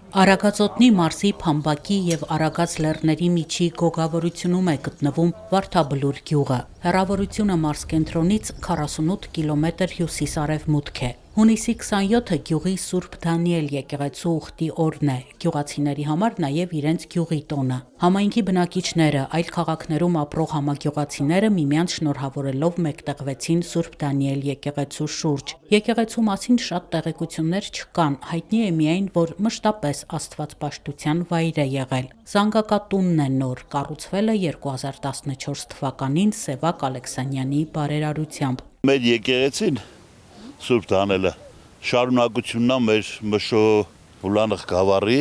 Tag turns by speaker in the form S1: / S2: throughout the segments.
S1: Արագածոտնի մարզի Փամբակի եւ Արագած լեռների միջի գոգավորությունում է գտնվում Վարդաբլուր գյուղը։ Հեռավորությունը մարզկենտրոնից 48 կիլոմետր հյուսիս-արևմուտք է։ Հունիսի 27-ը գյուղի Սուրբ Դանիել եկեղեցու ուխտի օրն է, գյուղացիների համար նաև իրենց գյուղի տոնը։ Համայնքի բնակիչները, այլ քաղաքներում ապրող համագյուղացիները միմյանց շնորհավորելով մեկտեղվեցին Սուրբ Դանիել եկեղեցու շուրջ։ Եկեղեցու մասին շատ տեղեկություններ չկան, հայտնի է միայն, որ մշտապես աստվածպաշտության վայր է եղել։ Զանգակատունն է նոր, կառուցվել է 2014 թվականին Սևակ Ալեքսանյանի բարերարությամբ։
S2: Մեր եկեղեցին Սուրբ Դանիելը շարունակությունն է մեր Մշո Հուլանախ գավառի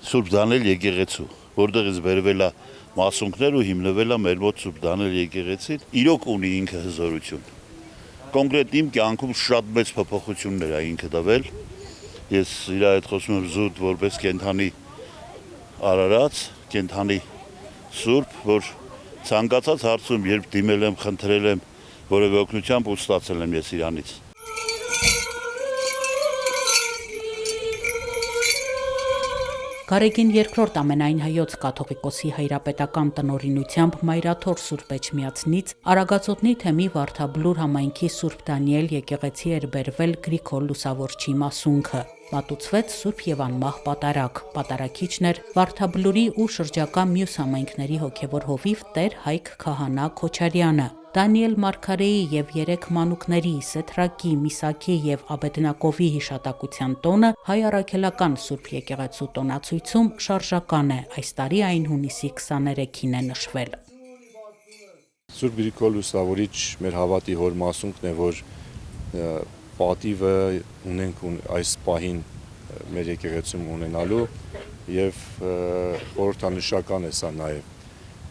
S2: Սուրբ Դանիել եկեղեցու, որտեղից բերվել է մասունքներ ու հիմնվել է մեր մոտ Սուրբ Դանիել եկեղեցին, իրոք ունի ինքը հզորություն։ Կոնկրետ իմ կյանքում շատ մեծ փոփոխություններ է ինքը տվել։ Ես իր հետ խոսում եմ զուտ որպես կենթանի արարած, կենթանի Սուրբ, որ ցանկացած հարցում երբ դիմել եմ, խնդրել եմ, որևէ օգնությամբ ու ստացել եմ ես իրանից։
S1: Գարեգին II ամենայն հայոց կաթողիկոսի հայրապետական տնօրինությամբ Մայրաթոր Սուրբ Էջմիածնից Արագածոտնի թեմի Վարդաբլուր համայնքի Սուրբ Դանիել եկեղեցի էր բերվել Գրիգոր Լուսավորչի մասունքը։ Մատուցվեց Սուրբ եւ անմահ պատարագ։ Պատարագիչն էր Վարդաբլուրի ու շրջակա մյուս համայնքների հոգևոր հովիվ Տեր Հայկ Քահանա Քոչարյանը։ Դանիել Մարգարեի եւ 3 մանուկների Սեթրակի, Միսակի եւ Աբեդնակովի հիշատակության տոնը հայ առաքելական Սուրբ եկեղեցու տոնացույցում շարժական է։ Այս տարի այն հունիսի 23-ին է նշվել։
S3: Սուրբ Գրիգոր Լուսավորիչ մեր հավատի հոր մասունքն է, որ պատիվը ունենք այս պահին մեր եկեղեցում ունենալու եւ խորհրդանշական է սա նաեւ։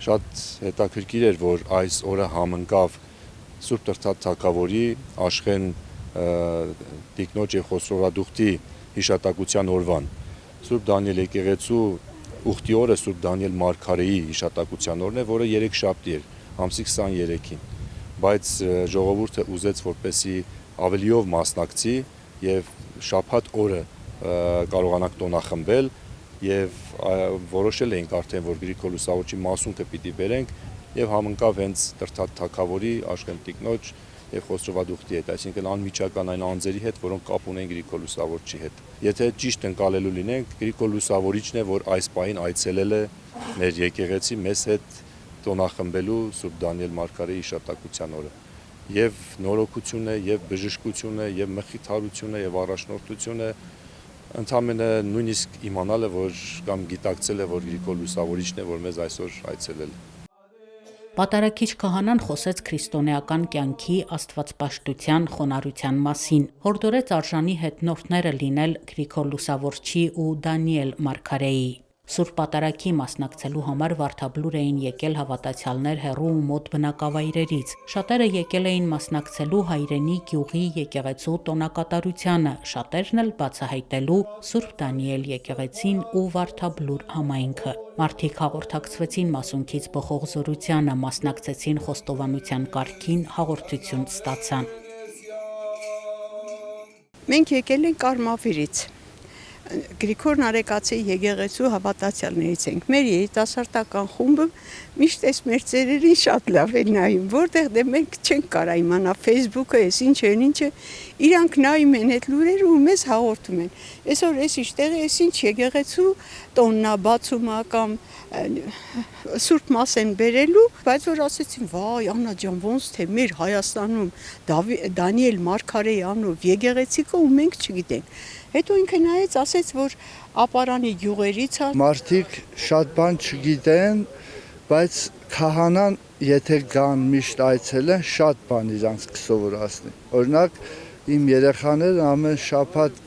S3: Շատ հետաքրքիր էր, որ այս օրը համընկավ Սուրբ Տրթատ Թագավորի Աշխեն Տիկնոջ եւ Խոսրովադուխտի հիշատակության օրվան։ Սուրբ Դանիել եկեղեցու ուխտի օրը Սուրբ Դանիել Մարգարեի հիշատակության օրն է, որը 3 շաբթի էր, ամսի 23-ին։ Բայց ժողովուրդը ուզեց, որպեսի ավելիով մասնակցի եւ շաբաթ օրը կարողանանք տոնախմբել եւ որոշել էինք արդեն, որ Գրիգոր Լուսավորչի մասունքը պիտի բերենք եւ համընկավ հենց Տրթատ Թագավորի Աշխեն Տիկնոջ եւ Խոսրովադուխտի հետ, այսինքն անմիջական այն անձերի հետ, որոնք կապ ունեն Գրիգոր Լուսավորչի հետ։ Եթե ճիշտ ընկալելու լինենք, Գրիգոր Լուսավորիչն է, որ այս պահին այցելել է մեր եկեղեցի մեզ հետ տոնախմբելու Սուրբ Դանիել Մարգարեի հիշատակության օրը։ Եվ նորոգությունը, եւ բժշկությունը, եւ մխիթարությունը, եւ առաջնորդությունը ընդամենը նույնիսկ իմանալը, որ կամ գիտակցել է, որ Գրիգոր Լուսավորիչն է, որ մեզ այսօր այցելել է։
S1: Պատարագիչ քահանան խոսեց քրիստոնեական կյանքի, աստվածպաշտության, խոնարհության մասին։ Հորդորեց արժանի հետնորդները լինել Գրիգոր Լուսավորչի ու Դանիել Մարգարեի։ Սուրբ պատարագի մասնակցելու համար Վարդաբլուր էին եկել հավատացյալներ հեռու ու մոտ բնակավայրերից։ Շատերը եկել էին մասնակցելու հայրենի գյուղի եկեղեցու տոնակատարությանը, շատերն էլ բացահայտելու Սուրբ Դանիել եկեղեցին ու Վարդաբլուր համայնքը։ Մարդիկ հաղորդակցվեցին մասունքից բխող զորությանը, մասնակցեցին խոստովանության կարգին, հաղորդություն ստացան։
S4: Մենք եկել ենք Արմավիրից։ Գրիգոր Նարեկացի եկեղեցու հավատացյալներից ենք։ Մեր երիտասարդական խումբը միշտ էս մեր ծերերին շատ լավ է նայում, որտեղ դե մենք չենք կարա իմանա Facebook-ը, էս ինչ են, ինչ է, իրանք նայում են այդ լուրերը ու մեզ հաղորդում են։ Այսօր էս իշտեղ էս ինչ եկեղեցու տոննա բացումա կամ Սուրբ Մաս են բերելու, բայց որ ասեցին, վայ, Աննա ջան, ոնց թե մեր Հայաստանում Դանիել Մարգարեի անունով եկեղեցի կա ու մենք չգիտենք։ Հետո ինքը նայեց, ասեց, որ ապարանի գյուղերից է։
S5: Մարդիկ շատ բան չգիտեն, բայց քահանան, եթե գան միշտ այցելեն, շատ բան իրանց կսովորացնի։ Օրինակ, իմ երեխաները ամեն շաբաթ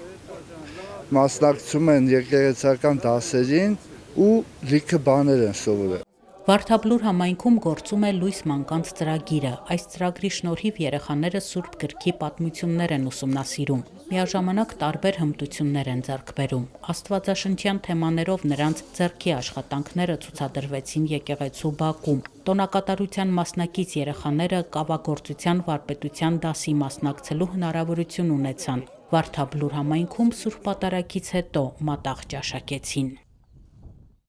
S5: մասնակցում են եկեղեցական դասերին ու լիքը բաներ են սովորել։
S1: Վարդաբլուր համայնքում գործում է լույս մանկանց ծրագիրը։ Այս ծրագրի շնորհիվ երեխաները Սուրբ Գրքի պատմություններ են ուսումնասիրում։ Միաժամանակ տարբեր հմտություններ են ձեռք բերում։ Աստվածաշնչյան թեմաներով նրանց ձեռքի աշխատանքները ցուցադրվեցին եկեղեցու բակում։ Տոնակատարության մասնակից երեխաները կավագործության վարպետության դասի մասնակցելու հնարավորություն ունեցան։ Վարդաբլուր համայնքում Սուրբ Պատարագից հետո մատաղ ճաշակեցին։